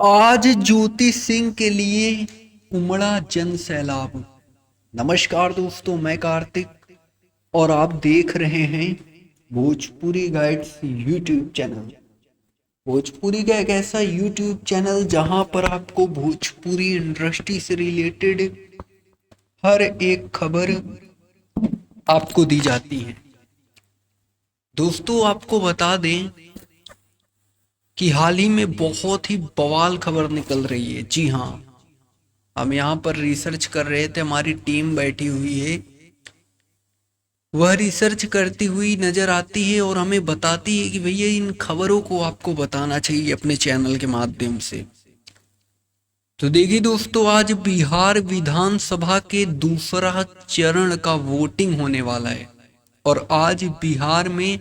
आज ज्योति सिंह के लिए उमड़ा जन सैलाब। नमस्कार दोस्तों, मैं कार्तिक और आप देख रहे हैं Bhojpuri guides YouTube channel. Bhojpuri का एक ऐसा यूट्यूब चैनल जहां पर आपको भोजपुरी इंडस्ट्री से रिलेटेड हर एक खबर आपको दी जाती है। दोस्तों, आपको बता दें कि हाल ही में बहुत ही बवाल खबर निकल रही है। जी हाँ, हम यहाँ पर रिसर्च कर रहे थे, हमारी टीम बैठी हुई है, वह रिसर्च करती हुई नजर आती है और हमें बताती है कि भैया इन खबरों को आपको बताना चाहिए अपने चैनल के माध्यम से। तो देखिए दोस्तों, आज बिहार विधानसभा के दूसरा चरण का वोटिंग होने वाला है और आज बिहार में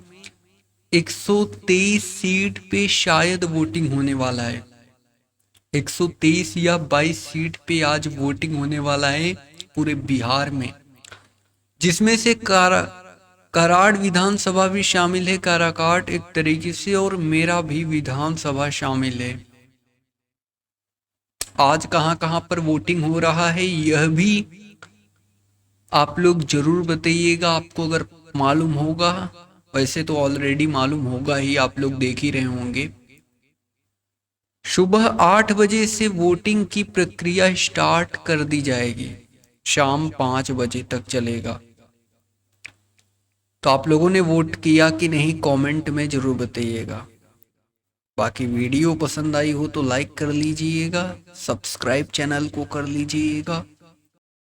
123 सीट पे शायद वोटिंग होने वाला है। 123 या 22 सीट पे आज वोटिंग होने वाला है पूरे बिहार में, जिसमें से कराड़ विधानसभा भी शामिल है, काराकाट एक तरीके से, और मेरा भी विधानसभा शामिल है। आज कहां कहां पर वोटिंग हो रहा है यह भी आप लोग जरूर बताइएगा, आपको अगर मालूम होगा। वैसे तो ऑलरेडी मालूम होगा ही, आप लोग देख ही रहे होंगे। सुबह 8 बजे से वोटिंग की प्रक्रिया स्टार्ट कर दी जाएगी, शाम 5 बजे तक चलेगा। तो आप लोगों ने वोट किया कि नहीं, कमेंट में जरूर बताइएगा। बाकी वीडियो पसंद आई हो तो लाइक कर लीजिएगा, सब्सक्राइब चैनल को कर लीजिएगा।